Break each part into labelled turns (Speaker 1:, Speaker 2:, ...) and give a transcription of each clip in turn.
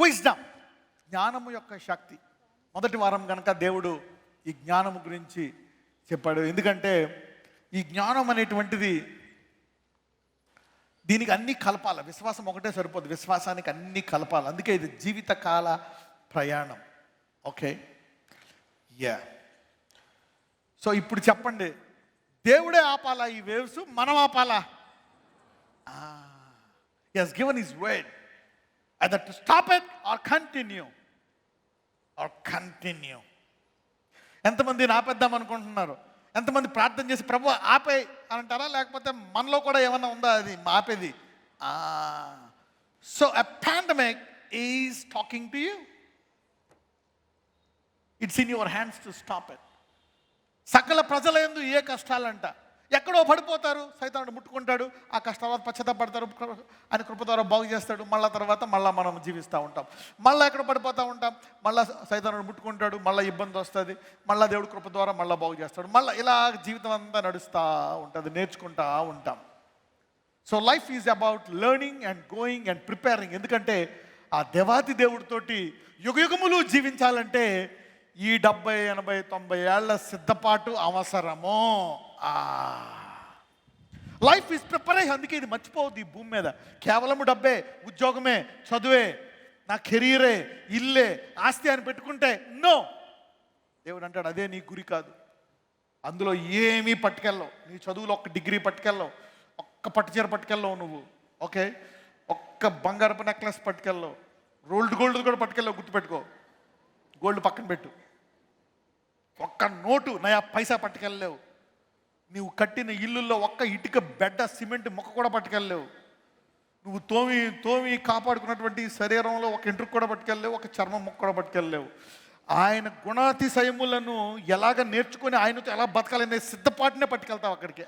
Speaker 1: Wisdom, జ్ఞానము యొక్క శక్తి. మొదటి వారం కనుక దేవుడు ఈ జ్ఞానము గురించి చెప్పాడు. ఎందుకంటే ఈ జ్ఞానం అనేటువంటిది దీనికి అన్నీ కలపాలి. విశ్వాసం ఒకటే సరిపోదు, విశ్వాసానికి అన్నీ కలపాలి. అందుకే ఇది జీవితకాల ప్రయాణం. ఓకే, సో ఇప్పుడు చెప్పండి, దేవుడే ఆపాలా ఈ వేవ్స్, మనం ఆపాలా? He has given his word either to stop it or continue. ఎంతమందిని ఆపేద్దాం అనుకుంటున్నారు? ఎంతమంది ప్రార్థన చేసి ప్రభు ఆపే అని అంటారా? లేకపోతే మనలో కూడా ఏమన్నా ఉందా అది ఆపేది? So a pandemic is talking to you. It's in your hands to stop it. సకల ప్రజలందు ఏ కష్టాలంట, ఎక్కడో పడిపోతారు, సైతానుడు ముట్టుకుంటాడు, ఆ కష్టాల పశ్చాత్తాపడతారు, ఆయన కృప ద్వారా బాగు చేస్తాడు. మళ్ళీ తర్వాత మళ్ళీ మనం జీవిస్తూ ఉంటాం. మళ్ళీ ఎక్కడ పడిపోతూ ఉంటాం, మళ్ళీ సైతానుడు ముట్టుకుంటాడు, మళ్ళీ ఇబ్బంది వస్తుంది, మళ్ళీ దేవుడు కృప ద్వారా మళ్ళీ బాగు చేస్తాడు. మళ్ళీ ఇలా జీవితం అంతా నడుస్తూ ఉంటుంది, నేర్చుకుంటూ ఉంటాం. So life is about learning and going and preparing. ఎందుకంటే ఆ దేవాతి దేవుడితోటి యుగయుగములు జీవించాలంటే ఈ 70, 80, 90 ఏళ్ల సిద్ధపాటు అవసరము. Life is preparation. అందుకే ఇది మర్చిపోవద్దు. ఈ భూమి మీద కేవలము డబ్బే, ఉద్యోగమే, చదువే, నా కెరీరే, ఇల్లే, ఆస్తి అని పెట్టుకుంటే నో. దేవుడు అంటాడు అదే నీ గురి కాదు. అందులో ఏమీ పట్టుకెళ్ళవు. నీ చదువులో ఒక్క డిగ్రీ పట్టుకెళ్ళవు, ఒక్క పట్టుచీర పట్టుకెళ్ళవు నువ్వు. ఓకే, ఒక్క బంగారపు నెక్లెస్ పట్టుకెళ్ళవు, గోల్డ్ కూడా పట్టుకెళ్ళవు. గుర్తుపెట్టుకో, గోల్డ్ పక్కన పెట్టు. ఒక్క నోటు నయా పైసా పట్టుకెళ్ళలేవు. నువ్వు కట్టిన ఇల్లుల్లో ఒక్క ఇటుక బెడ్డ సిమెంట్ మొక్క కూడా పట్టుకెళ్ళలేవు. నువ్వు తోమి కాపాడుకున్నటువంటి శరీరంలో ఒక ఎంట్రుకు కూడా పట్టుకెళ్ళలేవు, ఒక చర్మం మొక్క కూడా పట్టుకెళ్ళలేవు. ఆయన గుణాతిశయములను ఎలాగ నేర్చుకొని ఆయనతో ఎలా బతకాలనే సిద్ధపాటునే పట్టుకెళ్తావు అక్కడికి.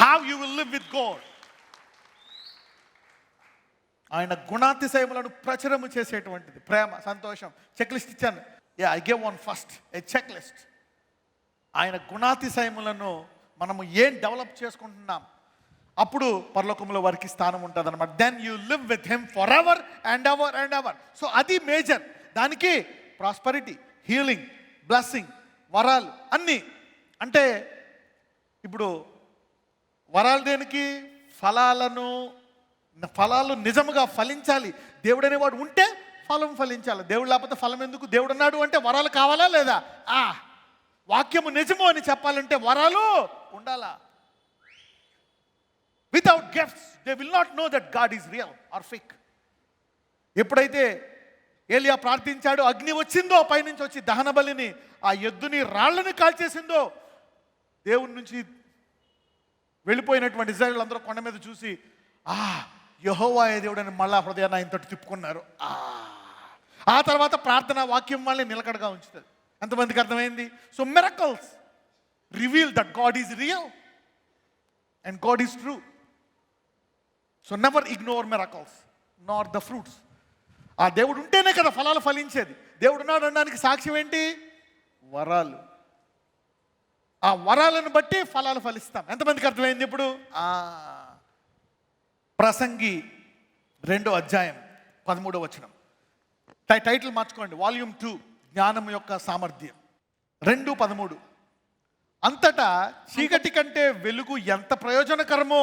Speaker 1: How you will live with God. ఆయన గుణాతిశయములను ప్రచురము చేసేటువంటిది ప్రేమ, సంతోషం. చెక్ లిస్ట్ ఇచ్చాను. I gave one first a check list. ఆయన గుణాతిశయములను మనము ఏం డెవలప్ చేసుకుంటున్నాం, అప్పుడు పరలోకంలో వారికి స్థానం ఉంటుంది అనమాట. Then you live with him for ever and ever and ever. So అది మేజర్. దానికి ప్రాస్పరిటీ, హీలింగ్, బ్లెస్సింగ్, వరాలు అన్నీ. అంటే ఇప్పుడు వరాలు దేనికి? ఫలాలు నిజముగా ఫలించాలి. దేవుడు అనేవాడు ఉంటే ఫలం ఫలించాలి. దేవుడు లేకపోతే ఫలం ఎందుకు? దేవుడు అన్నాడు అంటే వరాలు కావాలా లేదా? వాక్యము నిజము అని చెప్పాలంటే వరాలు ఉండాలా. Without gifts they will not know that God is real are fake. ఎప్పుడైతే ఏలియా ప్రార్థించాడో, అగ్ని వచ్చిందో పైనుంచి వచ్చి దహన బలిని, ఆ ఎద్దుని రాళ్ళని కాల్చేసిందో, దేవుని నుంచి వెళ్ళిపోయినటువంటి ఇశ్రాయేలు అందరూ కొండ మీద చూసి యెహోవా దేవుడు అని మళ్ళా హృదయాన్ని ఆయనతో తిప్పుకున్నారు. ఆ తర్వాత ప్రార్థన వాక్యం వాళ్ళని నిలకడగా ఉంచుతుంది. ఎంతమందికి అర్థమైంది? So miracles reveal that God is real and God is true. So never ignore miracles nor the fruits. ఆ దేవుడు ఉంటేనే కదా ఫలాలు ఫలించేది. దేవుడు ఉన్నాడు అనడానికి సాక్ష్యం ఏంటి? వరాలు. ఆ వరాలను బట్టి ఫలాలు ఫలిస్తాం. ఎంతమందికి అర్థమైంది ఇప్పుడు? ప్రసంగి 2వ అధ్యాయం 13వ వచనం. టైటిల్ మార్చుకోండి, వాల్యూమ్ 2, జ్ఞానం యొక్క సామర్థ్యం. 2:13. అంతటా చీకటి కంటే వెలుగు ఎంత ప్రయోజనకరమో,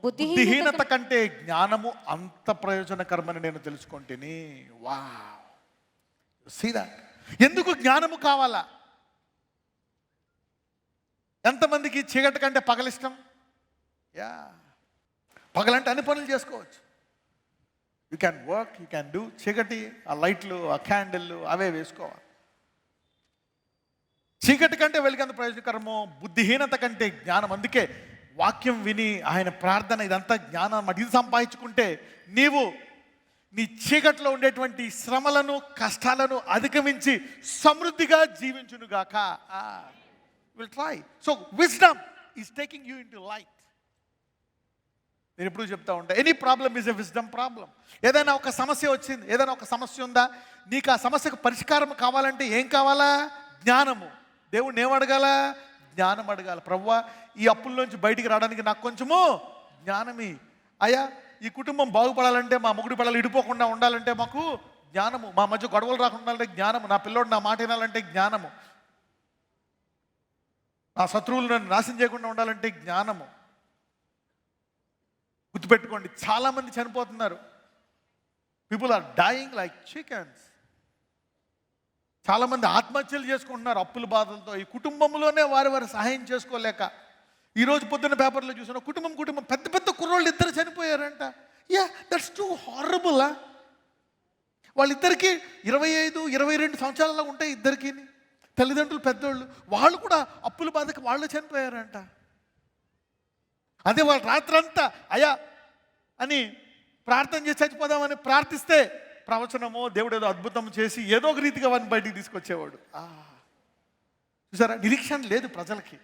Speaker 1: బుద్ధిహీనత కంటే జ్ఞానము అంత ప్రయోజనకరమని నేను తెలుసుకుంటేని. Wow, see that. ఎందుకు జ్ఞానము కావాలా? ఎంతమందికి చీకటి కంటే పగలిష్టం? పగలంటే అన్ని పనులు చేసుకోవచ్చు. You can work, you can do. చీకటి ఆ లైట్లు, ఆ క్యాండిల్ అవే వేసుకోవాలి. చీకటి కంటే వెలుగంత ప్రయోజనకరమో, బుద్ధిహీనత కంటే జ్ఞానం. అందుకే వాక్యం విని ఆయన ప్రార్థన ఇదంతా జ్ఞానం. ఇది సంపాదించుకుంటే నీవు నీ చీకట్లో ఉండేటువంటి శ్రమలను, కష్టాలను అధిగమించి సమృద్ధిగా జీవించునుగాక. Will try. So wisdom is taking you in to light. నేను ఎప్పుడు చెప్తా ఉంటా, any problem is a wisdom problem. ఏదైనా ఒక సమస్య వచ్చింది, ఏదైనా ఒక సమస్య ఉందా, నీకు ఆ సమస్యకు పరిష్కారం కావాలంటే ఏం కావాలా? జ్ఞానము. దేవుడిని ఏం అడగాల? జ్ఞానం అడగాలి. ప్రభువా, ఈ అప్పుల్లోంచి బయటికి రావడానికి నాకు కొంచెము జ్ఞానమి. అయ్యా, ఈ కుటుంబం బాగుపడాలంటే, మా మొగుడు పిల్లలు ఇడిపోకుండా ఉండాలంటే మాకు జ్ఞానము, మా మధ్య గొడవలు రాకుండా ఉండాలంటే జ్ఞానము, నా పిల్లోడు నా మాట వినాలంటే జ్ఞానము, నా శత్రువులు నన్ను నాశనం చేయకుండా ఉండాలంటే జ్ఞానము. గుర్తుపెట్టుకోండి, చాలామంది చనిపోతున్నారు. People are dying like chickens. చాలామంది ఆత్మహత్యలు చేసుకుంటున్నారు అప్పుల బాధలతో. ఈ కుటుంబంలోనే వారి సహాయం చేసుకోలేక. ఈరోజు పొద్దున్న పేపర్లో చూసిన కుటుంబం పెద్ద పెద్ద కుర్రోళ్ళు ఇద్దరు చనిపోయారంట. That's two horrible. వాళ్ళిద్దరికి 25, 22 సంవత్సరాలలో ఉంటాయి ఇద్దరికి. తల్లిదండ్రులు పెద్దోళ్ళు, వాళ్ళు కూడా అప్పుల బాధకి వాళ్ళు చనిపోయారంట. అదే వాళ్ళు రాత్రంతా అయ్యా అని ప్రార్థన చేసి చచ్చిపోదామని ప్రార్థిస్తే ప్రవచనమో దేవుడు ఏదో అద్భుతం చేసి ఏదో ఒక రీతిగా వాడిని బయటికి తీసుకొచ్చేవాడు. చూసారా, నిరీక్షణ లేదు ప్రజలకి.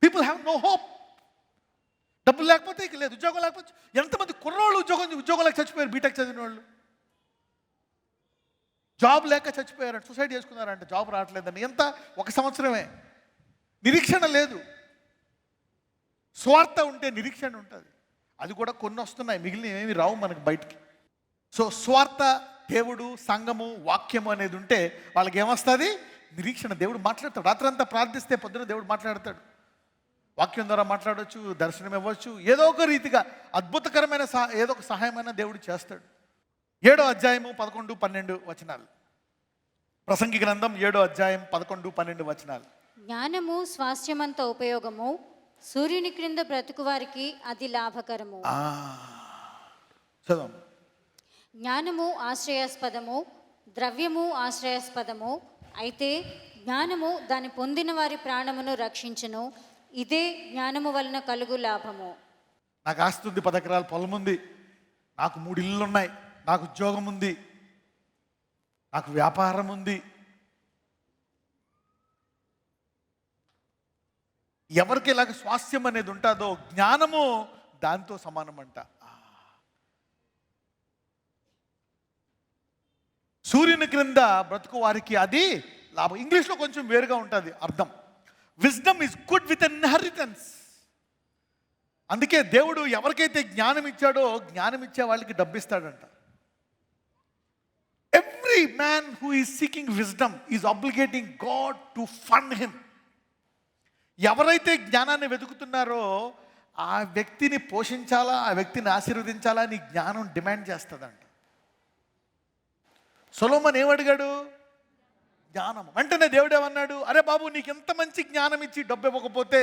Speaker 1: People have no hope. డబ్బులు లేకపోతే ఇక లేదు, ఉద్యోగం లేకపోతే. ఎంతమంది కుర్రోళ్ళు ఉద్యోగం లేక చచ్చిపోయారు, బీటెక్ చదివిన వాళ్ళు. జాబ్ లేక చచ్చిపోయారంట, సూసైడ్ చేసుకున్నారంట, జాబ్ రావట్లేదని. ఎంత, 1 సంవత్సరమే. నిరీక్షణ లేదు. స్వార్థ ఉంటే నిరీక్షణ ఉంటుంది. అది కూడా కొన్ని వస్తున్నాయి, మిగిలిన ఏమి రావు మనకు బయటికి. సో స్వార్థ, దేవుడు, సంఘము, వాక్యము అనేది ఉంటే వాళ్ళకి ఏమొస్తుంది? నిరీక్షణ. దేవుడు మాట్లాడతాడు. రాత్రంతా ప్రార్థిస్తే పొద్దున దేవుడు మాట్లాడతాడు. వాక్యం ద్వారా మాట్లాడవచ్చు, దర్శనం ఇవ్వచ్చు, ఏదో ఒక రీతిగా అద్భుతకరమైన ఏదో ఒక సహాయమైన దేవుడు చేస్తాడు. 7వ అధ్యాయము 11, 12 వచనాలు. ప్రసంగి గ్రంథం 7వ అధ్యాయం 11, 12 వచనాలు.
Speaker 2: జ్ఞానము స్వాస్థ్యమంత ఉపయోగము, సూర్యుని క్రింద బ్రతుకు వారికి అది లాభకరము.
Speaker 1: చదవం.
Speaker 2: జ్ఞానము ఆశ్రయాస్పదము, ద్రవ్యము ఆశ్రయాస్పదము, అయితే జ్ఞానము దాని పొందిన వారి ప్రాణమును రక్షించును. ఇదే జ్ఞానము వలన కలుగు లాభము.
Speaker 1: నాకు ఆస్తి ఉంది, 10 ఎకరాల పొలం ఉంది, నాకు 3 ఇళ్ళు ఉన్నాయి, నాకు ఉద్యోగం ఉంది, నాకు వ్యాపారం ఉంది. ఎవరికి ఇలాగ స్వాస్థ్యం అనేది ఉంటుందో జ్ఞానము దాంతో సమానమంట. సూర్యుని క్రింద బ్రతుకు వారికి అది లాభం. ఇంగ్లీష్లో కొంచెం వేరుగా ఉంటుంది అర్థం. Wisdom is good with inheritance. అందుకే దేవుడు ఎవరికైతే జ్ఞానం ఇచ్చాడో జ్ఞానం ఇచ్చే వాళ్ళకి డబ్బిస్తాడంట. Every man who is seeking wisdom is obligating God to fund him. ఎవరైతే జ్ఞానాన్ని వెతుకుతున్నారో ఆ వ్యక్తిని పోషించాలా, ఆ వ్యక్తిని ఆశీర్వదించాలా అని జ్ఞానం డిమాండ్ చేస్తుందంట. సొలొమోన్ ఏమడిగాడు? జ్ఞానం. వెంటనే దేవుడు ఏమన్నాడు? అరే బాబు, నీకు ఎంత మంచి జ్ఞానం ఇచ్చి డబ్బు ఇవ్వకపోతే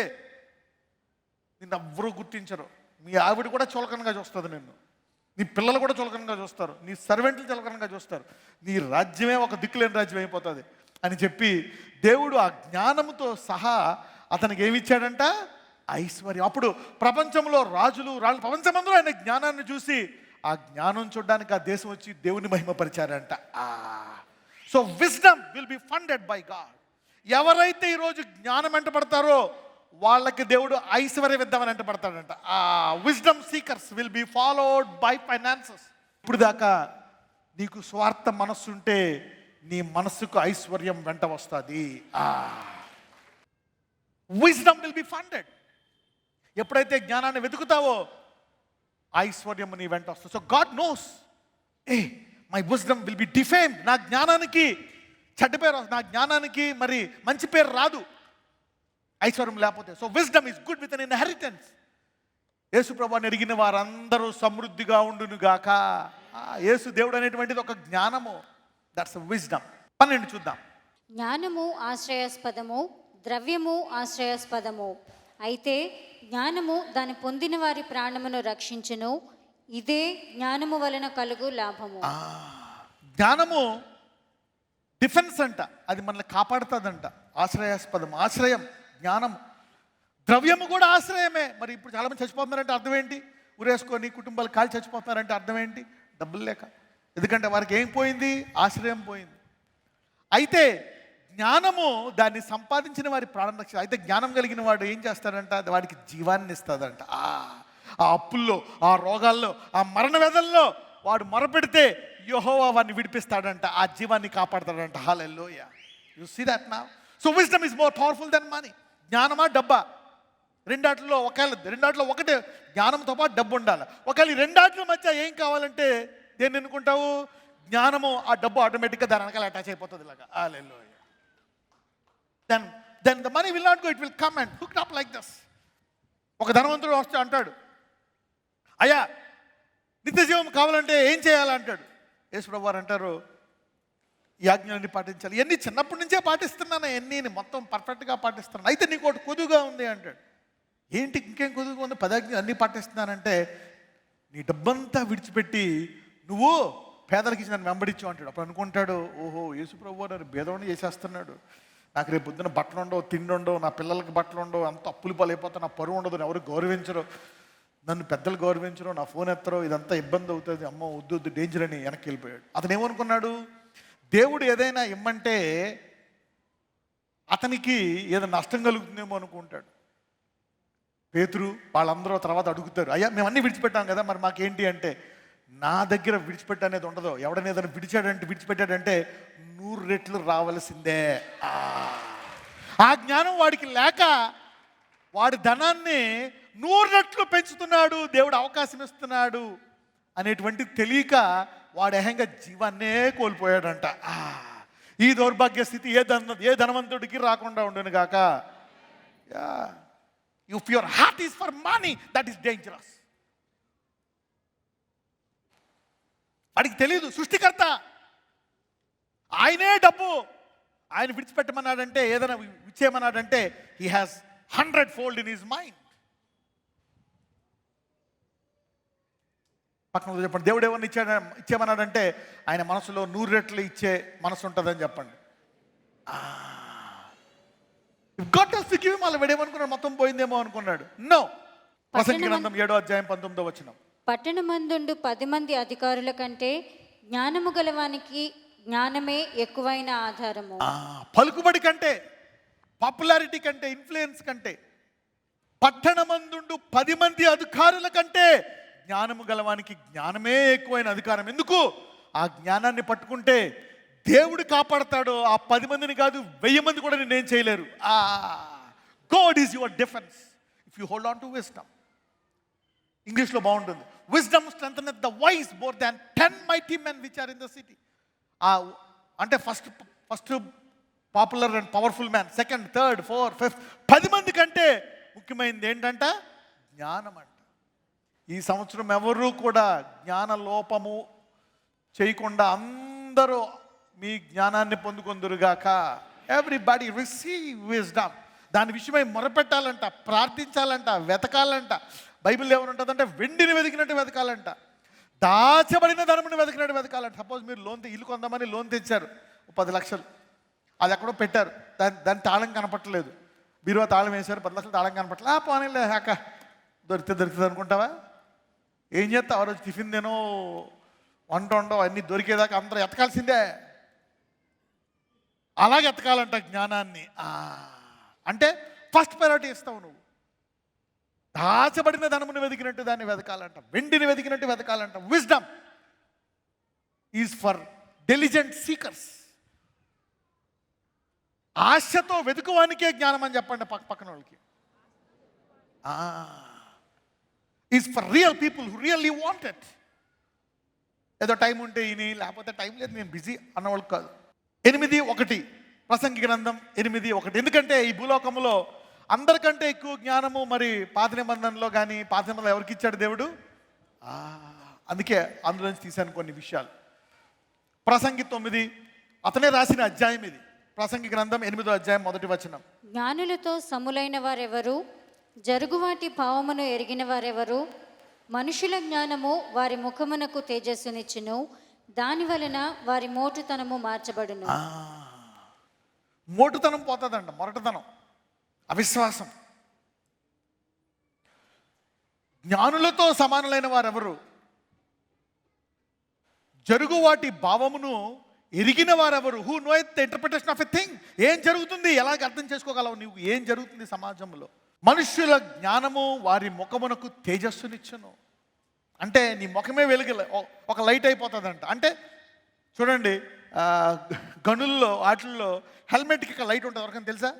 Speaker 1: నిన్ను ఎవ్వరూ గుర్తించరు. మీ ఆవిడ కూడా చులకనగా చూస్తుంది నిన్ను, నీ పిల్లలు కూడా చులకనగా చూస్తారు, నీ సర్వెంట్లు చులకనగా చూస్తారు, నీ రాజ్యమే ఒక దిక్కులేని రాజ్యం అయిపోతుంది అని చెప్పి దేవుడు ఆ జ్ఞానంతో సహా అతనికి ఏమిచ్చాడంట? ఐశ్వర్యం. అప్పుడు ప్రపంచంలో రాజులు ప్రపంచమందరూ ఆయన జ్ఞానాన్ని చూసి ఆ జ్ఞానం చూడడానికి ఆ దేశం వచ్చి దేవుని మహిమపరిచారంట. So wisdom will be funded by God. ఎవరైతే ఈరోజు జ్ఞానం వెంటబడతారో వాళ్ళకి దేవుడు ఐశ్వర్యం ఇద్దామని వెంటబడతాడంట. ఆ wisdom seekers will be followed by finances. ఇప్పుడు దాకా నీకు స్వార్థ మనస్సు ఉంటే నీ మనస్సుకు ఐశ్వర్యం వెంట వస్తుంది. Wisdom will be funded. ఎప్పుడైతే జ్ఞానాన్ని వెతుకుతావో ఐశ్వర్యం నీ వెంట వస్తుంది. So God knows, my wisdom will B defamed. నా జ్ఞానానికి చెడ్డ పేరు, నా జ్ఞానానికి మరి మంచి పేరు రాదు ఐశ్వర్యం లేకపోతే. So wisdom is good with an inheritance. Yesu ప్రభువుని అడిగిన వారందరూ సమృద్ధిగా ఉండును గాక. యేసు దేవుడు అనేటువంటిది ఒక జ్ఞానము. That's wisdom. 12 చూద్దాం.
Speaker 2: జ్ఞానము ఆశ్రయాస్పదము, ద్రవ్యము ఆశ్రయాస్పదము, అయితే జ్ఞానము దాని పొందిన వారి ప్రాణమును రక్షించును. ఇదే జ్ఞానము వలన కలుగు లాభము.
Speaker 1: జ్ఞానము డిఫెన్స్ అంట, అది మనల్ని కాపాడుతుందంట. ఆశ్రయాస్పదం, ఆశ్రయం జ్ఞానము. ద్రవ్యము కూడా ఆశ్రయమే. మరి ఇప్పుడు చాలామంది చచ్చిపోతున్నారంటే అర్థం ఏంటి? ఉరేసుకొని కుటుంబాలు కాలి చచ్చిపోతున్నారంటే అర్థం ఏంటి? డబ్బులు లేక. ఎందుకంటే వారికి ఏం పోయింది? ఆశ్రయం పోయింది. అయితే జ్ఞానము దాన్ని సంపాదించిన వారి ప్రాణం రక్ష. అయితే జ్ఞానం కలిగిన వాడు ఏం చేస్తాడంట? వాడికి జీవాన్ని ఇస్తాడంట. ఆ అప్పుల్లో, ఆ రోగాల్లో, ఆ మరణ వేదనలో వాడు మొరపెడితే యెహోవా వాడిని విడిపిస్తాడంట, ఆ జీవాన్ని కాపాడతాడంట. Hallelujah. You see that now. So wisdom is more powerful than money. జ్ఞానమా డబ్బా? రెండాటిలో ఒకటే జ్ఞానంతో పాటు డబ్బు ఉండాలి. ఒకవేళ ఈ రెండాట్ల మధ్య ఏం కావాలంటే దేన్ని ఎన్నుకుంటావు? జ్ఞానము. ఆ డబ్బు ఆటోమేటిక్గా దాని వెనకాల అటాచ్ అయిపోతుంది ఇలాగా. Hallelujah. Then the money will not go, it will come and hooked up like this. ఒక ధనవంతుడు వస్తే అంటాడు, అయ్యా నిత్య జీవం కావాలంటే ఏం చేయాలంటాడు. యేసుప్రభు వారు అంటారు, ఈ ఆజ్ఞలన్నీ పాటించాలి. ఇవన్నీ చిన్నప్పటి నుంచే పాటిస్తున్నాను, ఎన్ని మొత్తం పర్ఫెక్ట్గా పాటిస్తున్నాను. అయితే నీకు ఒకటి కొదువుగా ఉంది అంటాడు. ఏంటి ఇంకేం కొదువుగా ఉంది? 10 ఆజ్ఞలు అన్నీ పాటిస్తున్నానంటే, నీ డబ్బంతా విడిచిపెట్టి నువ్వు పేదలకి ఇచ్చి నన్ను వెంబడించు అంటాడు. అప్పుడు అనుకుంటాడు, ఓహో యేసుప్రభు వారు భేదవాడిని చేసేస్తున్నాడు. నాకు రేపు పొద్దున్న బట్టలు ఉండవు, తిండి ఉండవు, నా పిల్లలకి బట్టలు ఉండవు, అంత అప్పులు పాలైపోతా, నా పరువు ఉండదు, ఎవరు గౌరవించరు, నన్ను పెద్దలు గౌరవించరు, నా ఫోన్ ఎత్తరు, ఇదంతా ఇబ్బంది అవుతుంది, అమ్మో వద్దు డేంజర్ అని వెనక్కి వెళ్ళిపోయాడు. అతను ఏమనుకున్నాడు? దేవుడు ఏదైనా ఇమ్మంటే అతనికి ఏదో నష్టం కలుగుతుందేమో అనుకుంటాడు. పేతురు వాళ్ళందరూ తర్వాత అడుగుతారు, అయ్యా మేము అన్నీ విడిచిపెట్టాం కదా, మరి మాకేంటి అంటే, నా దగ్గర విడిచిపెట్టు అనేది ఉండదు. ఎవడైనా ఏదైనా విడిచిపెట్టాడంటే 100 రెట్లు రావాల్సిందే. ఆ జ్ఞానం వాడికి లేక వాడి ధనాన్ని 100 రెట్లు పెంచుతున్నాడు, దేవుడు అవకాశం ఇస్తున్నాడు అనేటువంటి తెలియక వాడు ఏహంగా జీవాన్నే కోల్పోయాడంట. ఈ దౌర్భాగ్య స్థితి ఏ ధనవంతుడికి రాకుండా ఉండను గాక. If your heart is for money, that is dangerous. వాడికి తెలియదు సృష్టికర్త ఆయనే డబ్బు. ఆయన విడిచిపెట్టమన్నాడంటే, ఏదైనా ఇచ్చేయమన్నాడంటే, he has 100-fold in his mind. పక్కన చెప్పండి, దేవుడు ఏమన్నా ఇచ్చేమన్నాడంటే ఆయన మనసులో 100 రెట్లు ఇచ్చే మనసు ఉంటుందని చెప్పండి. God does give him all. వీడేమనుకున్నాడు? మొత్తం పోయిందేమో అనుకున్నాడు. నో. ప్రసంగి గ్రంథం 7వ అధ్యాయం 19వ వచనం.
Speaker 2: పట్టణమందుండు 10 మంది అధికారుల కంటే జ్ఞానము గలవానికి జ్ఞానమే ఎక్కువైన ఆధారము.
Speaker 1: పలుకుబడి కంటే, పాపులారిటీ కంటే, ఇన్ఫ్లుయెన్స్ కంటే, పట్టణమందుండు 10 మంది అధికారుల కంటే జ్ఞానము గలవానికి జ్ఞానమే ఎక్కువైన అధికారం. ఎందుకు? ఆ జ్ఞానాన్ని పట్టుకుంటే దేవుడు కాపాడతాడు. ఆ 10 మందిని కాదు, 1000 మంది కూడా నేనేం చేయలేరు. God is your defence if you hold on to wisdom. ఇంగ్లీష్లో బాగుంటుంది, wisdom strengtheneth the wise more than 10 mighty men which are in the city. అంటే first popular and powerful man, second, third, fourth, fifth, 10 మంది కంటే ముఖ్యమైనది ఏంటంట? జ్ఞానం అంట. ఈ సంవత్సరం ఎవరు కూడా జ్ఞాన లోపము చేయకుండా అందరూ మీ జ్ఞానాన్ని పొందుకొందురుగాక. Everybody receive wisdom. దాని విషయమై మొరపెట్టాలంట, ప్రార్థించాలంట, వెతకాలంట. బైబిల్ ఏమనుంటుందంటే, వెండిని వెతికినట్టు వెతకాలంట, దాచబడిన ధనముని వెతికినట్టు వెతకాలంట. సపోజ్ మీరు ఇల్లు కొందామని లోన్ తెచ్చారు 10 లక్షలు, అది ఎక్కడో పెట్టారు, దాని తాళం కనపట్టలేదు, బీరువా తాళం వేశారు, 10 లక్షలు తాళం కనపట్టలేదు. పోనీలే అక్క దొరుకుతుంది అనుకుంటావా? ఏం చేస్తావు? ఆ రోజు టిఫిన్ తినో, వంట ఉండవు, అన్నీ దొరికేదాకా అందరూ ఎతకాల్సిందే. అలాగే ఎతకాలంట జ్ఞానాన్ని. అంటే ఫస్ట్ ప్రయారిటీ ఇస్తావు నువ్వు. దాచబడిన ధనమును వెతికినట్టు దాన్ని వెతకాలంట, వెండిని వెతికినట్టు వెతకాలంట. Wisdom is for diligent seekers. ఆశతో వెతుకువానికే జ్ఞానం అని చెప్పండి పక్కన వాళ్ళకి. Is for real people who really want it. ఏదో టైం ఉంటే ఇని, లేకపోతే టైం లేదు నేను బిజీ అన్నవాళ్ళకి కాదు. 8:1 ప్రసంగి గ్రంథం 8:1. ఎందుకంటే ఈ భూలోకంలో అందరికంటే ఎక్కువ జ్ఞానము మరి పాత నిబంధనలో కానీ, పాత నిబంధనలు ఎవరికి ఇచ్చాడు దేవుడు? అందుకే అందులో నుంచి తీశాను కొన్ని విషయాలు. ప్రసంగి 9 అతనే రాసిన అధ్యాయం ఇది. ప్రసంగి గ్రంథం 8వ అధ్యాయం 1వ వచనం.
Speaker 2: జ్ఞానులతో సములైన వారెవరు? జరుగువాటి భావమును ఎరిగిన వారెవరు? మనుషుల జ్ఞానము వారి ముఖమునకు తేజస్సునిచ్చును, దాని వలన వారి మోటుతనము మార్చబడును.
Speaker 1: మోటుతనం పోతుందంట, మొరటుతనం, అవిశ్వాసం. జ్ఞానులతో సమానులైన వారెవరు? జరుగు వాటి భావమును ఎరిగిన వారెవరు? Who knoweth the interpretation of a thing. ఏం జరుగుతుంది, ఎలాగ అర్థం చేసుకోగలవు నువ్వు, ఏం జరుగుతుంది సమాజంలో? మనుష్యుల జ్ఞానము వారి ముఖమునకు తేజస్సునిచ్చును. అంటే నీ ముఖమే వెలుగు, ఒక లైట్ అయిపోతుందంట. అంటే చూడండి, గనుల్లో వాటిల్లో హెల్మెట్కి లైట్ ఉంటుంది, ఎవరికైనా తెలుసా?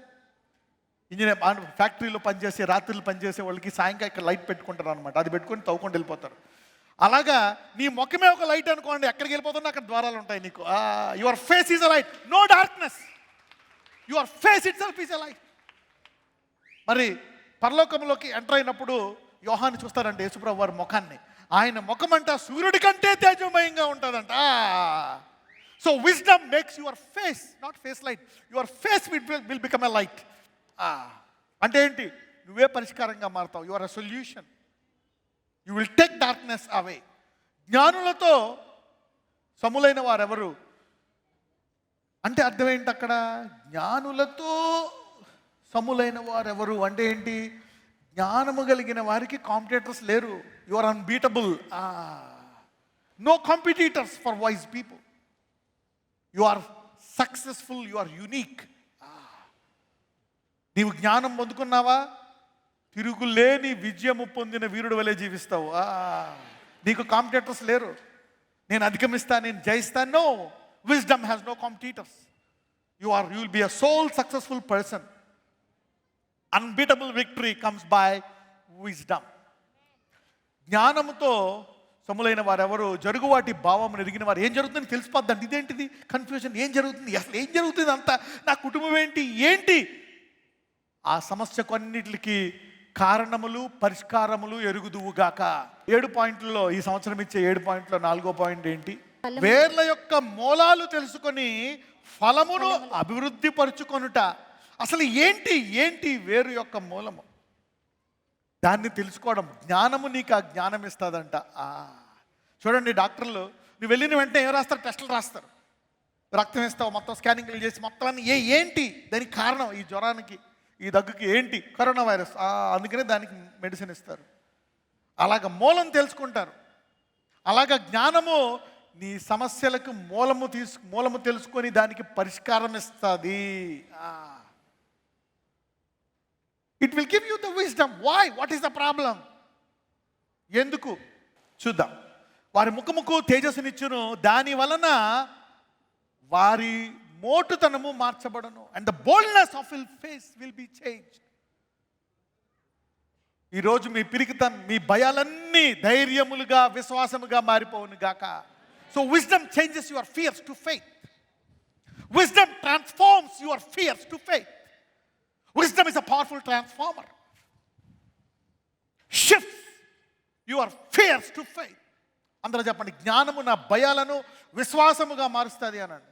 Speaker 1: ఇంజనీర్ ఫ్యాక్టరీలో పనిచేసే రాత్రులు పనిచేసే వాళ్ళకి సాయంకాలం ఇక్కడ లైట్ పెట్టుకుంటారు అనమాట. అది పెట్టుకొని తవ్వుకొని వెళ్ళిపోతారు. అలాగా నీ ముఖమే ఒక లైట్ అనుకోండి, ఎక్కడికి వెళ్ళిపోతున్నా అక్కడ ద్వారాలు ఉంటాయి నీకు. Your face is a light, no darkness. Your face itself is a light. మరి పరలోకంలోకి ఎంటర్ అయినప్పుడు యోహాను చూస్తారంటే యేసుప్రభు వారి ముఖాన్ని. ఆయన ముఖం అంట సూర్యుడి కంటే తేజోమయంగా ఉంటుందంట. So wisdom makes your face, not face light, your face will become a light. అంటే ఏంటి? నువ్వే పరిష్కారంగా మారుతావు. Your a solution. You will take darkness away. జ్ఞానులతో సములైన వారెవరు అంటే అర్థం ఏంటి అక్కడ? జ్ఞానులతో సములైన వారెవరు అంటే ఏంటి? జ్ఞానము కలిగిన వారికి కాంపిటేటర్స్ లేరు. You are unbeatable. No competitors for wise people. You are successful, you are unique. నీవు జ్ఞానం పొందుకున్నావా? తిరుగులేని విజయము పొందిన వీరుడు వలె జీవిస్తావు. నీకు కాంపిటేటర్స్ లేరు. నేను అధిగమిస్తాను, నేను జయిస్తాను. No, wisdom has no competitors. You will be a sole successful person. Unbeatable victory comes by wisdom. జ్ఞానముతో సములైన వారెవరు? జరుగువాటి భావమును ఎరిగిన వారు. ఏం జరుగుతుందని తెలిసిపోద్దండి. ఇదేంటిది కన్ఫ్యూజన్? ఏం జరుగుతుంది అసలు? ఏం జరుగుతుంది అంతా? నా కుటుంబం ఏంటి? ఆ సమస్య కొన్నిటికి కారణములు పరిష్కారములు ఎరుగుదువుగాక. 7 పాయింట్లలో ఈ సంవత్సరం ఇచ్చే 7 పాయింట్లో 4వ పాయింట్ ఏంటి? వేర్ల యొక్క మూలాలు తెలుసుకొని ఫలమును అభివృద్ధి పరుచుకొనుట. అసలు ఏంటి వేరు యొక్క మూలము? దాన్ని తెలుసుకోవడం. జ్ఞానము నీకు ఆ జ్ఞానం ఇస్తుందంట. చూడండి, డాక్టర్లు నువ్వు వెళ్ళిన వెంటనే ఏం రాస్తారు? టెస్టులు రాస్తారు, రక్తం ఇస్తావు, మొత్తం స్కానింగ్లు చేసి మొత్తం అన్ని ఏంటి దానికి కారణం? ఈ జ్వరానికి, ఈ దగ్గుకి ఏంటి? Corona virus. అందుకనే దానికి మెడిసిన్ ఇస్తారు. అలాగ మూలం తెలుసుకుంటారు. అలాగ జ్ఞానము నీ సమస్యలకు మూలము తెలుసుకొని దానికి పరిష్కారం ఇస్తుంది. It will give you the wisdom. Why? What is the problem? ఎందుకు? చూద్దాం. వారి ముఖముకు తేజస్సునిచ్చును, దాని వలన వారి మోటుతనము మార్చబడను. And the boldness of his face will be changed. ఈరోజు మీ పిరికితనం, మీ భయాలన్నీ ధైర్యములుగా, విశ్వాసముగా మారిపోవును గాక. So wisdom changes your fears to faith. Wisdom transforms your fears to faith. Wisdom is a powerful transformer. Shifts your fears to faith. అందరూ చెప్పండి, జ్ఞానము నా భయాలను విశ్వాసముగా మారుస్తుంది అనండి.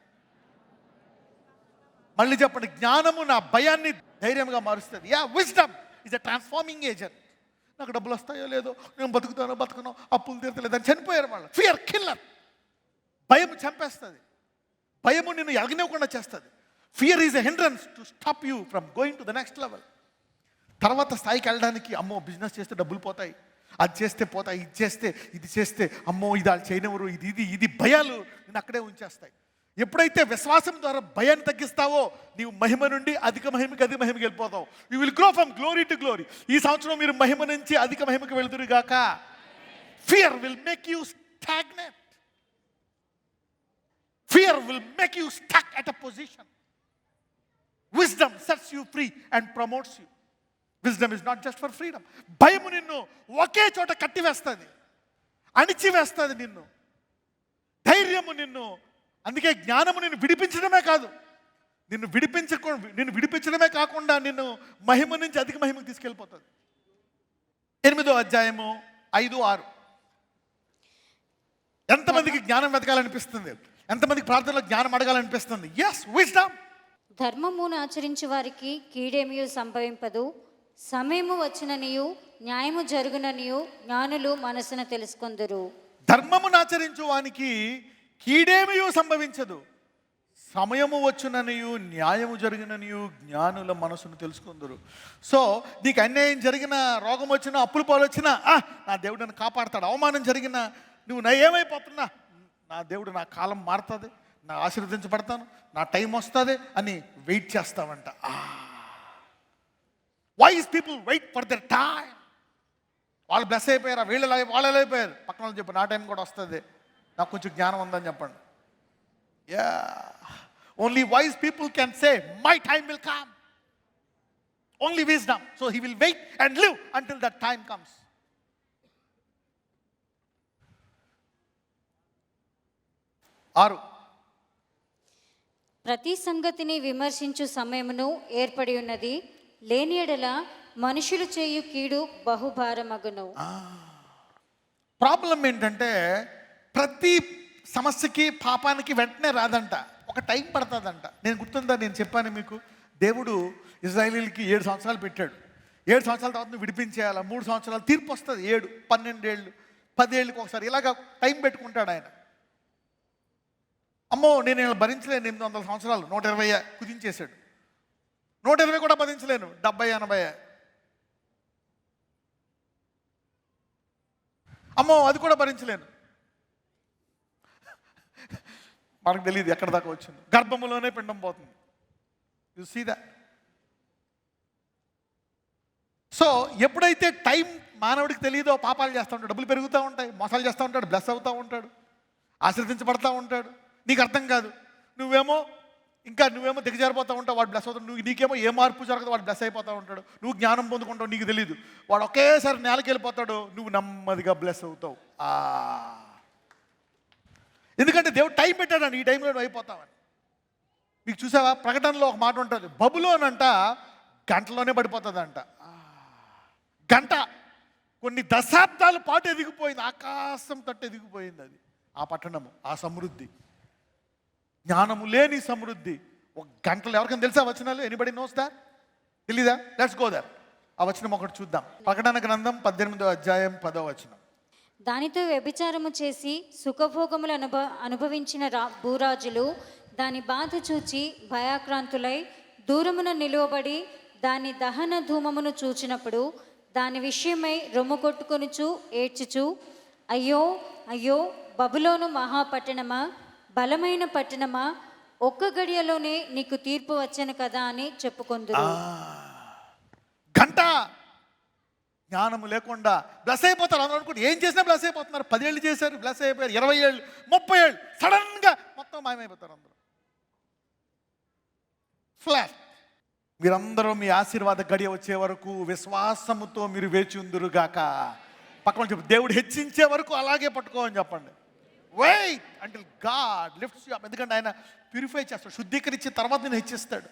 Speaker 1: మళ్ళీ చెప్పండి, జ్ఞానము నా భయాన్ని ధైర్యంగా మారుస్తుంది. Wisdom is a transforming agent. నాకు డబ్బులు వస్తాయో లేదో, నేను బతుకునో అప్పులు తీరతలేదు అని చనిపోయారు వాళ్ళు. Fear killer. భయం చంపేస్తుంది. భయము నిన్ను ఎగనివ్వకుండా చేస్తుంది. Fear is a hindrance to stop you from going to the next level. తర్వాత స్థాయికి వెళ్ళడానికి, అమ్మో బిజినెస్ చేస్తే డబ్బులు పోతాయి, అది చేస్తే పోతాయి, ఇది చేస్తే అమ్మో ఇది వాళ్ళు చేయనివ్వరు, ఇది భయాలు నేను అక్కడే ఉంచేస్తాయి. ఎప్పుడైతే విశ్వాసం ద్వారా భయాన్ని తగ్గిస్తావో నీవు మహిమ నుండి అధిక మహిమకి వెళ్ళిపోతావు. You will grow from glory to glory. ఈ సంవత్సరం మీరు మహిమ నుంచి అధిక మహిమకి వెళ్తురు గాక. Fear will make you stagnate. Fear will make you stuck at a position. Wisdom sets you free and promotes you. Wisdom is not just for freedom. భయము నిన్ను ఒకే చోట కట్టివేస్తుంది, అణిచివేస్తుంది నిన్ను. ధైర్యము నిన్ను, అందుకే జ్ఞానము నిన్ను విడిపించడమే కాదు, నిన్ను విడిపించడమే కాకుండా నిన్ను మహిమ నుంచి అధిక మహిమకు తీసుకెళ్ళిపోతుంది. 8వ అధ్యాయము 5, 6. ఎంతమందికి జ్ఞానం వెతకాలనిపిస్తుంది? ఎంతమందికి ప్రార్థనలో జ్ఞానం అడగాలనిపిస్తుంది? Yes, wisdom.
Speaker 2: ధర్మమును ఆచరించు వారికి కీడేమియు సంభవింపదు, సమయము వచ్చిననియు న్యాయము జరుగుననియు జ్ఞానులు మనసున తెలుసుకొందురు.
Speaker 1: ధర్మమును ఆచరించు వానికి కీడేమియు సంభవించదు, సమయము వచ్చుననియు న్యాయము జరిగిననియు జ్ఞానుల మనసును తెలుసుకుందరు. సో నీకు అన్యాయం జరిగిన, రోగం వచ్చినా, అప్పులు పాలు వచ్చినా, నా దేవుడు నన్ను కాపాడతాడు. అవమానం జరిగినా, నువ్వు ఏమైపోతున్నా, నా దేవుడు నా కాలం మారుతుంది, నా ఆశీర్వదించబడతాను, నా టైం వస్తుంది అని వెయిట్ చేస్తావంట. Wise people wait for their time. వాళ్ళు బ్లెస్ అయిపోయారా, వాళ్ళు అయిపోయారు. పక్కన వాళ్ళు చెప్పు, నా టైం కూడా వస్తుంది, నాకు కొంచెం జ్ఞానం ఉందని చెప్పండి. Only wise people can say my time will come. Only wisdom. So he will wait and live until that time comes. 6,
Speaker 2: ప్రతి సంగతిని విమర్శించు సమయమును ఏర్పడి ఉన్నది, లేని ఎడల మనుషులు చేయు కీడు బహుభారమగును.
Speaker 1: ప్రాబ్లం ఏంటంటే ప్రతి సమస్యకి పాపానికి వెంటనే రాదంట, ఒక టైం పడుతుందంట. నేను గుర్తుందా, నేను చెప్పాను మీకు, దేవుడు ఇజ్రాయేలీలకి 7 సంవత్సరాలు పెట్టాడు. 7 సంవత్సరాల తర్వాత నువ్వు విడిపించేయాలి. 3 సంవత్సరాలు తీర్పు వస్తుంది. 7, 12 ఏళ్ళు, 10 ఏళ్ళకి ఒకసారి ఇలాగ టైం పెట్టుకుంటాడు ఆయన. అమ్మో నేను ఇలా భరించలేను 800 సంవత్సరాలు, 120 కుదించేశాడు. 120 కూడా భరించలేను, 70, 80. అమ్మో అది కూడా భరించలేను. మనకు తెలియదు ఎక్కడ దాకా వచ్చింది. గర్భములోనే పిండం పోతుంది. You see that. సో ఎప్పుడైతే టైం మానవుడికి తెలియదో పాపాలు చేస్తూ ఉంటాడు, డబ్బులు పెరుగుతూ ఉంటాయి, మోసాలు చేస్తూ ఉంటాడు, బ్లెస్ అవుతూ ఉంటాడు, ఆశీర్వదించబడతా ఉంటాడు. నీకు అర్థం కాదు, నువ్వేమో దిగజారిపోతూ ఉంటావు, వాడు బ్లెస్ అవుతాడు. నీకేమో ఏ మార్పు జరగదు, వాడు బ్లెస్ అయిపోతూ ఉంటాడు. నువ్వు జ్ఞానం పొందుకుంటావు, నీకు తెలియదు. వాడు ఒకేసారి నేలకి వెళ్ళిపోతాడు, నువ్వు నెమ్మదిగా బ్లెస్ అవుతావు. ఎందుకంటే దేవుడు టైం పెట్టాడని, ఈ టైంలో నువ్వు అయిపోతావని. మీకు చూసావా, ప్రకటనలో ఒక మాట ఉంటుంది, బబులోన్ అంట గంటలోనే పడిపోతుందంట. గంట కొన్ని దశాబ్దాల పాటు ఎదిగిపోయింది, ఆకాశం తట్టు ఎదిగిపోయింది అది, ఆ పట్టణము, ఆ సమృద్ధి, జ్ఞానము లేని సమృద్ధి. ఒక గంటలో ఎవరికైనా తెలుసా వచనాలు? Anybody knows that? తెలీదా? Let's go there. ఆ వచనం ఒకటి చూద్దాం. ప్రకటన గ్రంథం 18వ అధ్యాయం 10వ వచనం.
Speaker 2: దానితో వ్యభిచారము చేసి సుఖభోగములు అనుభవించిన భూరాజులు దాని బాధ చూచి భయాక్రాంతులై దూరమున నిలువబడి దాని దహన ధూమమును చూచినప్పుడు దాని విషయమై రొమ్ము కొట్టుకొనుచు ఏడ్చుచు, అయ్యో అయ్యో బబులోను మహాపట్టణమా, బలమైన పట్టణమా, ఒక్క గడియలోనే నీకు తీర్పు వచ్చను కదా అని చెప్పుకొందురు.
Speaker 1: గంట జ్ఞానము లేకుండా బ్లెస్ అయిపోతారు. అందరూ అనుకుంటే ఏం చేసినా బ్లెస్ అయిపోతున్నారు. 10 ఏళ్ళు చేశారు, బ్లెస్ అయిపోయారు. 20 ఏళ్ళు, 30 ఏళ్ళు, సడన్గా మొత్తం మాయమైపోతారు అందరూ. ఫ్లాష్. మీరందరూ మీ ఆశీర్వాద గడియ వచ్చే వరకు విశ్వాసముతో మీరు వేచి ఉందురుగాక. పక్కన చెప్పు, దేవుడు హెచ్చించే వరకు అలాగే పట్టుకోమని చెప్పండి. Wait until God lifts you up. ఎందుకంటే ఆయన ప్యూరిఫై చేస్తాడు, శుద్ధీకరించిన తర్వాత నేను హెచ్చిస్తాడు.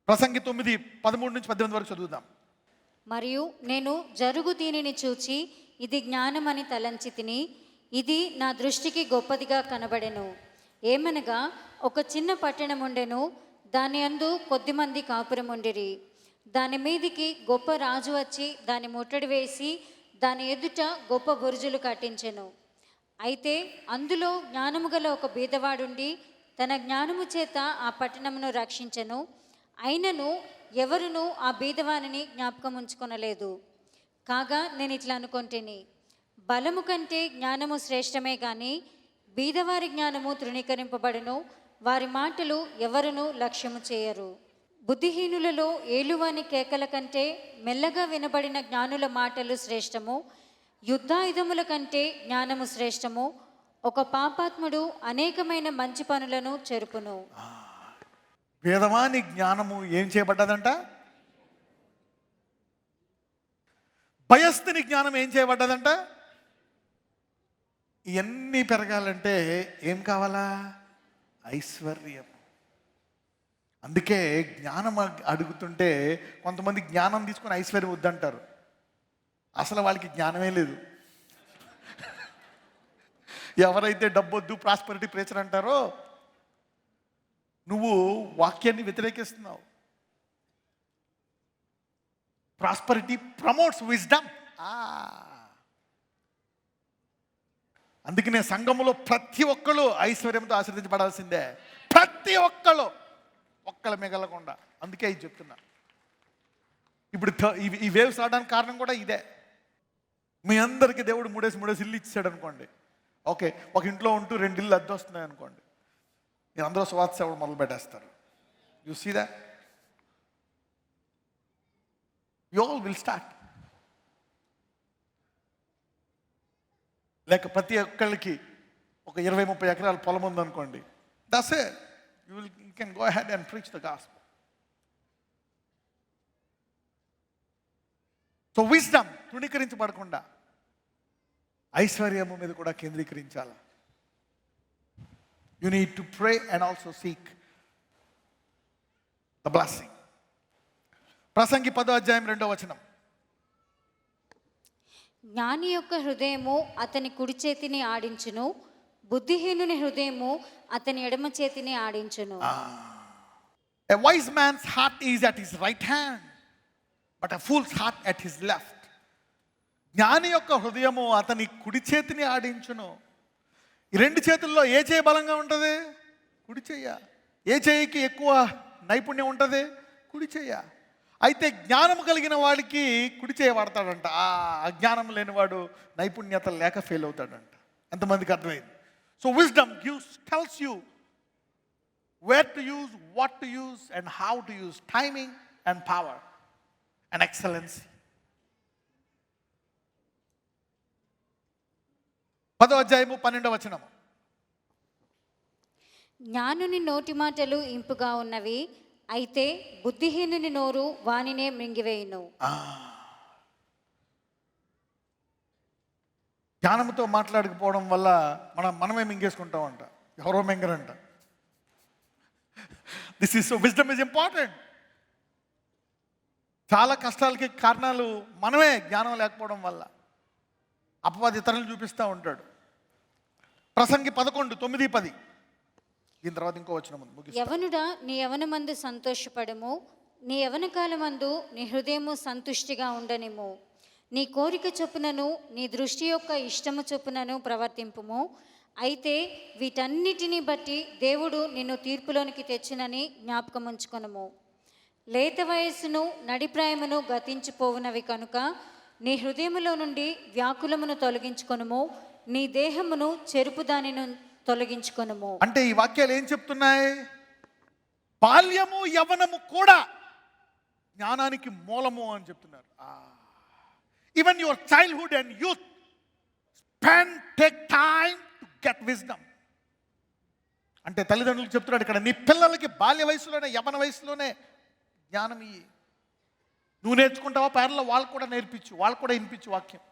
Speaker 1: ప్రసంగి 9, 13 నుంచి 18 వరకు చదువుదాం.
Speaker 2: మరియు నేను జరుగు దీనిని చూచి ఇది జ్ఞానమని తలంచి తిని, ఇది నా దృష్టికి గొప్పదిగా కనబడెను. ఏమనగా ఒక చిన్న పట్టణం ఉండెను, దాని యందు కొద్దిమంది కాపురం ఉండిరి. దాని మీదికి గొప్ప రాజు వచ్చి దాని ముట్టడి వేసి దాని ఎదుట గొప్ప బురుజులు కట్టించెను. అయితే అందులో జ్ఞానము గల ఒక బీదవాడుండి తన జ్ఞానము చేత ఆ పట్టణమును రక్షించెను. అయినను ఎవరునూ ఆ బీదవానిని జ్ఞాపకం ఉంచుకొనలేదు. కాగా నేను ఇట్లా అనుకొంటిని, బలము కంటే జ్ఞానము శ్రేష్టమే గాని బీదవారి జ్ఞానము తృణీకరింపబడును, వారి మాటలు ఎవరునూ లక్ష్యము చేయరు. బుద్ధిహీనులలో ఏలువాని కేకల కంటే మెల్లగా వినబడిన జ్ఞానుల మాటలు శ్రేష్టము, యుద్ధాయుధముల కంటే జ్ఞానము శ్రేష్టము. ఒక పాపాత్ముడు అనేకమైన మంచి పనులను చెరుపును.
Speaker 1: వేదవాని జ్ఞానము ఏం చేయబడ్డదంట? భయస్థుని జ్ఞానం ఏం చేయబడ్డదంట? ఇవన్నీ పెరగాలంటే ఏం కావాలా? ఐశ్వర్యం. అందుకే జ్ఞానం అడుగుతుంటే కొంతమంది జ్ఞానం తీసుకొని ఐశ్వర్యం వద్దంటారు. అసలు వాళ్ళకి జ్ఞానమే లేదు. ఎవరైతే డబ్బొద్దు ప్రాస్పరిటీ ప్రేచర్ అంటారో నువ్వు వాక్యాన్ని వ్యతిరేకిస్తున్నావు. Prosperity promotes wisdom. అందుకనే సంఘములో ప్రతి ఒక్కళ్ళు ఐశ్వర్యంతో ఆశీర్వదించబడాల్సిందే. ప్రతి ఒక్కళ్ళు, ఒక్కళ్ళు మిగలకుండా. అందుకే ఇది చెప్తున్నా. ఇప్పుడు ఈ వేవ్స్ రావడానికి కారణం కూడా ఇదే. మీ అందరికీ దేవుడు 3 ఇల్లు ఇచ్చాడు అనుకోండి. ఓకే, ఒక ఇంట్లో ఉంటూ 2 ఇల్లు అద్దె వస్తున్నాయి అనుకోండి. మీరు అందరూ స్వార్థ సేవ మొదలు పెట్టేస్తారు. You see that? You all will start. లేక ప్రతి ఒక్కళ్ళకి ఒక 20-30 ఎకరాల పొలం ఉందనుకోండి. That's it. You can go ahead and preach the gospel. So wisdom తృణీకరించబడకుండా ఐశ్వర్యము మీద కూడా కేంద్రీకరించాలి. You need to pray and also seek the blessing. Prasangi 10:2
Speaker 2: జ్ఞాని యొక్క హృదయము అతని కుడి చేతిని ఆడించును, బుద్ధిహీనుని హృదయము అతని ఎడమ చేతిని ఆడించును.
Speaker 1: A wise man's heart is at his right hand, but a fool's heart at his left. జ్ఞాని యొక్క హృదయము అతని కుడి చేతిని ఆడించును. ఈ రెండు చేతుల్లో ఏ చేయి బలంగా ఉంటుంది? కుడి చెయ్య. ఏ చేయికి ఎక్కువ నైపుణ్యం ఉంటుంది? కుడి చెయ్య. అయితే జ్ఞానం కలిగిన వాడికి కుడి చేయ వాడతాడంట, ఆ అజ్ఞానం లేనివాడు నైపుణ్యత లేక ఫెయిల్ అవుతాడంట. ఎంతమందికి అర్థమైంది? So wisdom tells you where to use, what to use, and how to use timing and power and excellency. 10:12
Speaker 2: జ్ఞానుని నోటి మాటలు ఇంపుగా ఉన్నవి, అయితే బుద్ధిహీనుని నోరు వానినే మృంగివేయును.
Speaker 1: జ్ఞానంతో మాట్లాడకపోవడం వల్ల మనమే మింగేసుకుంటామంట, ఎవరో మింగరంట. This is so wisdom is important. చాలా కష్టాలకి కారణాలు మనమే, జ్ఞానం లేకపోవడం వల్ల. అపవాది ఇతరులను చూపిస్తూ ఉంటాడు. ప్రసంగి 11:9-10. దీని తర్వాత ఇంకో వచ్చిన ముందు
Speaker 2: యవనుడా, నీ యవనమందు సంతోషపడము, నీ యవన కాలమందు నీ హృదయము సంతుష్టిగా ఉండనిము. నీ కోరిక చొప్పునను నీ దృష్టి యొక్క ఇష్టము చొప్పునను ప్రవర్తింపుము. అయితే వీటన్నిటిని బట్టి దేవుడు నిన్ను తీర్పులోనికి తెచ్చునని జ్ఞాపకం ఉంచుకొనుము. లేత వయస్సును నడిప్రాయమును గతించిపోవునవి కనుక నీ హృదయములో నుండి వ్యాకులమును తొలగించుకొనుము, నీ దేహమును చెరుపు దానిని తొలగించుకొనుము.
Speaker 1: అంటే ఈ వాక్యాలు ఏం చెప్తున్నాయి? బాల్యము యవ్వనము కూడా జ్ఞానానికి మూలము అని చెప్తున్నారు. Even your childhood and youth take time to get wisdom. అంటే తల్లిదండ్రులకు చెప్తున్నాడు ఇక్కడ, నీ పిల్లలకి బాల్య వయసులోనే, యవ్వన వయసులోనే జ్ఞానం ఇయ్యి. నువ్వు నేర్చుకుంటావా? పేర్లో వాళ్ళకు కూడా నేర్పించు, వాళ్ళు కూడా వినిపించు వాక్యం.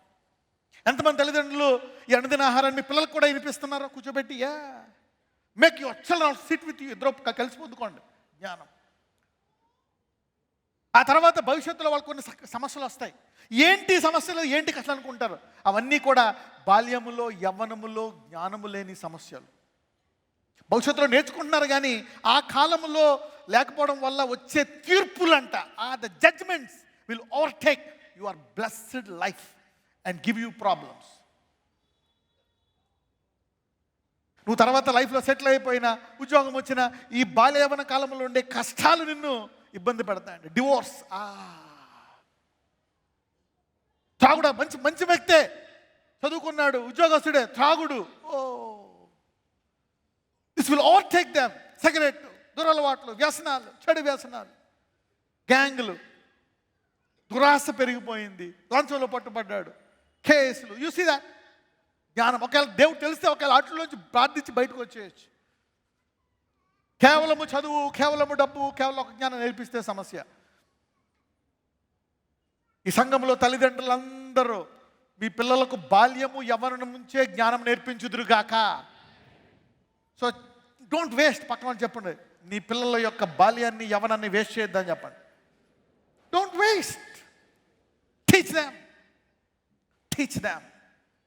Speaker 1: ఎంతమంది తల్లిదండ్రులు ఈ అనుదిన ఆహారాన్ని మీ పిల్లలకు కూడా వినిపిస్తున్నారో? కూర్చోబెట్టి make your children SIT with you, ఇద్దరు కలిసి పొందుకోండి జ్ఞానం. ఆ తర్వాత భవిష్యత్తులో వాళ్ళకు కొన్ని సమస్యలు వస్తాయి. ఏంటి సమస్యలు, ఏంటి కష్టం అనుకుంటారు? అవన్నీ కూడా బాల్యములో యవ్వనములో జ్ఞానము లేని సమస్యలు. భవిష్యత్తులో నేర్చుకుంటున్నారు కానీ ఆ కాలంలో లేకపోవడం వల్ల వచ్చే తీర్పులంట, the judgements will overtake your blessed life and give you problems. నువ్వు తర్వాత లైఫ్లో సెటిల్ అయిపోయినా, ఉద్యోగం వచ్చినా, ఈ బాల్య యవ్వన కాలంలో ఉండే కష్టాలు నిన్ను ఇబ్బంది పెడతాయండి. డివోర్స్, త్రాగుడా, మంచి మంచి వ్యక్తే, చదువుకున్నాడు, ఉద్యోగస్తుడే, త్రాగుడు. This will overtake them. Cigarette, దురలవాట్లు, వ్యసనాలు, చెడు వ్యసనాలు, గ్యాంగులు, దురాశ పెరిగిపోయింది, లంచంలో పట్టుబడ్డాడు, కేసులు. You see that. జ్ఞానం ఒకవేళ దేవుడు తెలిస్తే ఒకవేళ వాటిలోంచి ప్రార్థించి బయటకు వచ్చేయచ్చు. కేవలము చదువు, కేవలము డబ్బు, కేవలం ఒక జ్ఞానం నేర్పిస్తే సమస్య. ఈ సంఘంలో తల్లిదండ్రులందరూ మీ పిల్లలకు బాల్యము యవ్వనం నుంచే జ్ఞానం నేర్పించుదురుగాక. So don't waste. పక్కన చెప్పండి, నీ పిల్లల యొక్క బాల్యాన్ని యవ్వనాన్ని వేస్ట్ చేయొద్దని చెప్పండి. Don't waste. Teach them.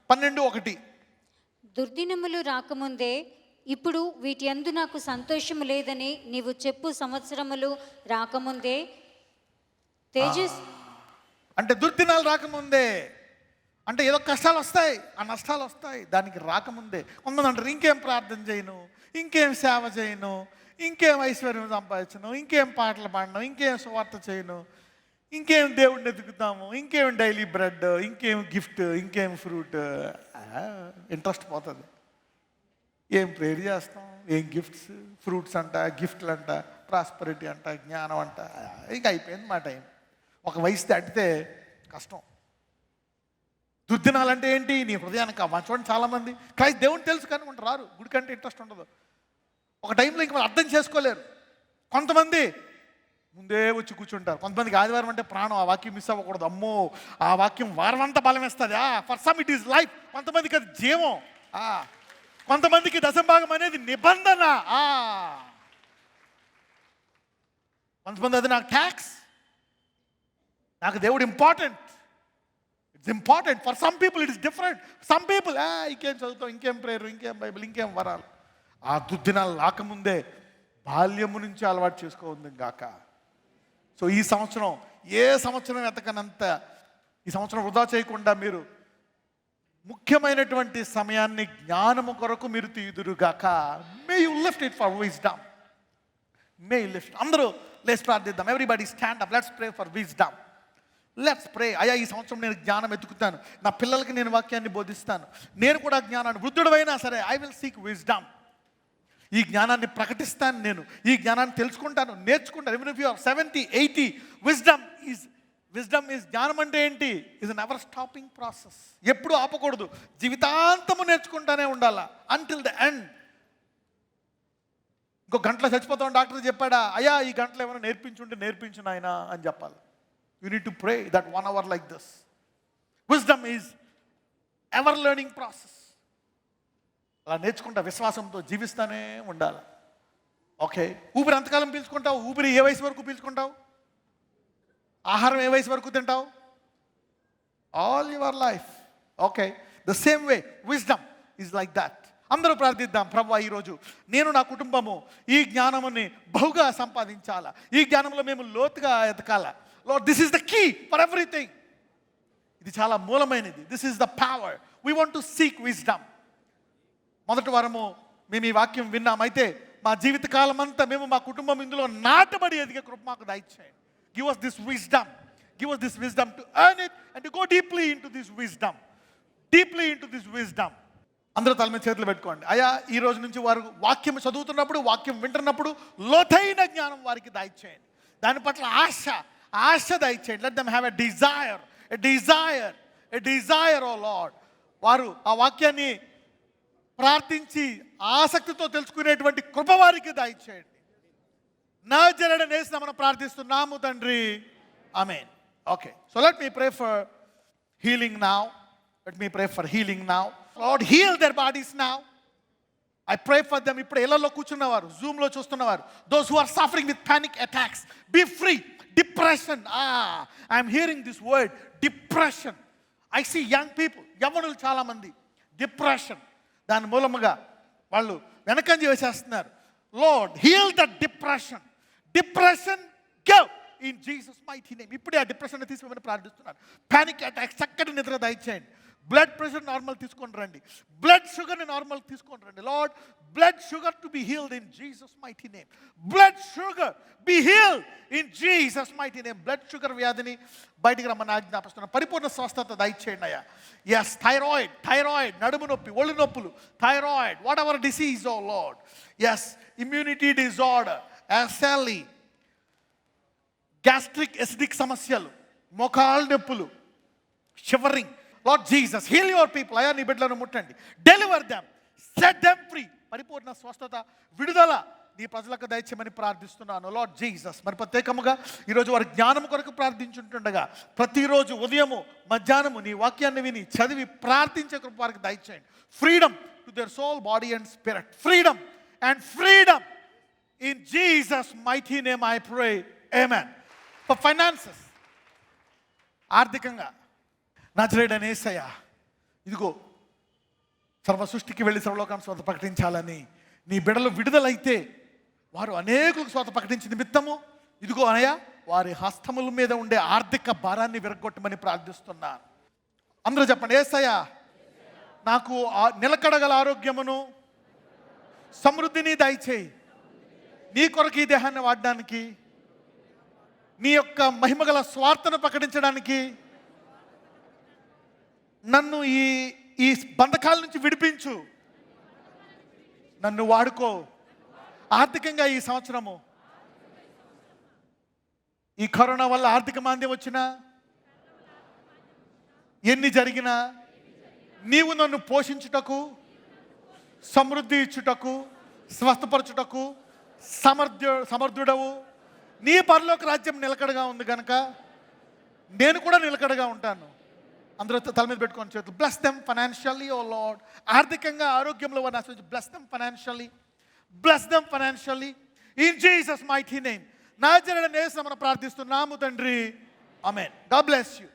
Speaker 1: 12:1.
Speaker 2: దుర్దినములు రాకముందే ఇప్పుడు వీటి యందు నాకు సంతోషము లేదని నీవు చెప్పు సంవత్సరములు రాకముందే
Speaker 1: అంటే దుర్దినాలు రాకముందే, అంటే ఏదో కష్టాలు వస్తాయి, ఆ నష్టాలు వస్తాయి, దానికి రాకముందే. కొంతమంది అంటారు, ఇంకేం ప్రార్థన చేయను, ఇంకేం సేవ చేయను, ఇంకేం ఐశ్వర్యం సంపాదించను, ఇంకేం పాటలు పాడను, ఇంకేం సువార్త చేయను, ఇంకేం దేవుడిని ఎదుగుతాము, ఇంకేం డైలీ బ్రెడ్, ఇంకేం గిఫ్ట్, ఇంకేం ఫ్రూట్. ఇంట్రెస్ట్ పోతుంది. ఏం ప్రేర్ చేస్తాం, ఏం గిఫ్ట్స్, ఫ్రూట్స్ అంట, గిఫ్ట్లు అంట, ప్రాస్పరిటీ అంట, జ్ఞానం అంట. ఇంకా అయిపోయింది మా టైం. ఒక వయసు దాటితే కష్టం. దుర్దినాలంటే ఏంటి? నీ హృదయానికి చూడండి, చాలామంది క్రైస్ట్ దేవుని తెలుసు కానీ ఉంటారు, రారు, గుడికంటే ఇంట్రెస్ట్ ఉండదు. ఒక టైంలో ఇంక వాళ్ళు అర్థం చేసుకోలేరు. కొంతమంది ముందే వచ్చి కూర్చుంటారు. కొంతమందికి ఆదివారం అంటే ప్రాణం, ఆ వాక్యం మిస్ అవ్వకూడదు. అమ్మో, ఆ వాక్యం వారం అంతా బలం ఇస్తుంది. For some it is life, కొంతమందికి అది జీవం, కొంతమందికి దశంభాగం అనేది నిబంధన, కొంతమంది అది నాకు ట్యాక్స్, నాకు దేవుడు important. It's important. For some people it is different. Some people ఇంకేం చదువుతాం, ఇంకేం ప్రేయర్, ఇంకేం బైబిల్, ఇంకేం వరాలు. ఆ దుద్దినాలు రాకముందే బాల్యము నుంచి అలవాటు చేసుకోండి గాక. సో ఈ సంవత్సరం ఏ సంవత్సరం ఎతకనంత ఈ సంవత్సరం వృధా చేయకుండా మీరు ముఖ్యమైనటువంటి సమయాన్ని జ్ఞానము కొరకు మీరు తీయుదురుగాక. May you lift it for wisdom. May you lift. అందరూ లెట్స్ ప్రార్థిద్దాం. Everybody stand up. Let's pray for wisdom. Let's pray. అయ్యా, ఈ సంవత్సరం నేను జ్ఞానం ఎత్తుకుతాను, నా పిల్లలకి నేను వాక్యాన్ని బోధిస్తాను, నేను కూడా జ్ఞానాన్ని, వృద్ధుడైనా సరే ఐ విల్ సీక్ విజ్డమ్. ఈ జ్ఞానాన్ని ప్రకటిస్తాను, నేను ఈ జ్ఞానాన్ని తెలుసుకుంటాను, నేర్చుకుంటాను. Even if you are 70, 80, wisdom is జ్ఞానం అంటే ఏంటి? Is a never stopping process. ఎప్పుడు ఆపకూడదు, జీవితాంతము నేర్చుకుంటానే ఉండాలా, అంటిల్ ద ఎండ్. ఇంకో గంటలో చచ్చిపోతాం డాక్టర్ చెప్పాడా? అయ్యా, ఈ గంటలో ఏమైనా నేర్పించుంటే నేర్పించు నాయనా అని చెప్పాలి. You need to pray that 1 hour like this. Wisdom is ever learning process. అలా నేర్చుకుంటా, విశ్వాసంతో జీవిస్తానే ఉండాలి. ఓకే, ఊపిరి ఎంతకాలం పీల్చుకుంటావు? ఊపిరి ఏ వయసు వరకు పీల్చుకుంటావు? ఆహారం ఏ వయసు వరకు తింటావు? All your life. Okay, the same way wisdom is like that. అందరూ ప్రార్థిద్దాం. ప్రభువా, ఈరోజు నేను, నా కుటుంబము ఈ జ్ఞానముని బహుగా సంపాదించాలా, ఈ జ్ఞానంలో మేము లోతుగా ఎదగాల. Lord, this is the key for everything. ఇది చాలా మూలమైనది. This is the power. We want to seek wisdom. మొదటి వారము మేము ఈ వాక్యం విన్నాం. అయితే మా జీవితకాలం అంతా మేము, మా కుటుంబం ఇందులో నాటబడి ఎదిగే కృప మాకు దయచేయండి. Give us this wisdom. Give us this wisdom to earn it and to go deeply into this wisdom. Deeply into this wisdom. అందరూ తల మీద చేతులు పెట్టుకోండి. అయ్యా, ఈ రోజు నుంచి వారు వాక్యం చదువుతున్నప్పుడు, వాక్యం వింటున్నప్పుడు లోతైన జ్ఞానం వారికి దయచేయండి. దాని పట్ల ఆశ దయచేయండి. Let them have a desire O Lord. వారు ఆ వాక్యాన్ని ప్రార్థించి ఆసక్తితో తెలుసుకునేటువంటి కృప వారికి దయచేయండి. నజరేయుడైన యేసు నామమున ప్రార్థిస్తున్నాము తండ్రి. Amen. Okay, so let me pray for healing now. Lord, heal their bodies now. I pray for them. ఇప్పుడు ఇళ్లలో కూర్చున్నవారు, జూమ్లో చూస్తున్నవారు, those who are suffering with panic attacks, be free. Depression, I'm hearing this word, depression. I see young people, యవ్వనులు చాలామంది డిప్రెషన్. దాని మూలముగా వాళ్ళు వెనకంజ వేసేస్తున్నారు. Lord, heal the depression go in Jesus mighty name. ఇప్పుడే ఆ డిప్రెషన్ తీసుకోమని ప్రార్థిస్తున్నారు. పానిక్ అటాక్స్, చక్కటి నిద్ర దయచేయండి. బ్లడ్ ప్రెషర్ నార్మల్ తీసుకొని రండి. బ్లడ్ షుగర్ని నార్మల్ తీసుకొని రండి. Lord, blood sugar to be healed in Jesus mighty name. Blood sugar be healed in Jesus mighty name. Blood sugar వ్యాధిని బయటికి రమ్మని ఆజ్ఞాపిస్తున్నాను. పరిపూర్ణ స్వస్థత దయచేయండి అయ్యా. ఎస్, థైరాయిడ్, నడుము నొప్పి, ఒళ్ళు నొప్పులు, thyroid, whatever disease O Lord. Yes, immunity disorder, SLE, gastric acidic సమస్యలు, మోకాళ్ళ నొప్పులు, shivering. Lord Jesus, heal your people. అయ్యా, నీ బిడ్డలను ముట్టండి. Deliver them, set them free. పరిపూర్ణ స్వస్థత, విడుదల నీ ప్రజలకు దయచేయమని ప్రార్థిస్తున్నాను లార్డ్ జీసస్. మరి ప్రత్యేకముగా ఈరోజు వారి జ్ఞానం కొరకు ప్రార్థించుంటుండగా ప్రతిరోజు ఉదయము మధ్యాహ్నము నీ వాక్యాన్ని విని చదివి ప్రార్థించే కృప వారికి దయచేయండి. Freedom to their soul, body and spirit. Freedom in Jesus mighty name I pray, amen. For finances, ఆర్థికంగా నజరేయుడైన యేసయ్య, ఇదిగో సర్వ సృష్టికి వెళ్ళి సర్వలోకాన్ని స్వాత ప్రకటించాలని నీ బిడ్డలు విడుదలైతే వారు అనేకులకు స్వాత ప్రకటించిన నిమిత్తము ఇదిగో అనయ్య వారి హస్తముల మీద ఉండే ఆర్థిక భారాన్ని విరగొట్టమని ప్రార్థిస్తున్నాను. అందరూ చెప్పండి, యేసయ్య నాకు నిలకడగల ఆరోగ్యమును సమృద్ధిని దయచేయి. నీ కొరకు ఈ దేహాన్ని వాడడానికి, నీ యొక్క మహిమగల స్వార్థను ప్రకటించడానికి నన్ను ఈ బంధకాల నుంచి విడిపించు. నన్ను వాడుకో. ఆర్థికంగా ఈ సంవత్సరము ఈ కరోనా వల్ల ఆర్థిక మాంద్యం వచ్చినా, ఎన్ని జరిగినా నీవు నన్ను పోషించుటకు, సమృద్ధి ఇచ్చుటకు, స్వస్థపరచుటకు సమర్థుడవు, నీ పరలోక రాజ్యం నిలకడగా ఉంది కనుక నేను కూడా నిలకడగా ఉంటాను. అందరూ తల మీద పెట్టుకొని చేతులు. Bless them financially O Lord. ఆర్థికంగా ఆరోగ్యంలో ఉన్న bless them financially, bless them financially in Jesus mighty name. నాజరేయుడైన యేసు నామమున ప్రార్థిస్తున్నాము తండ్రి, ఆమేన్. God bless you.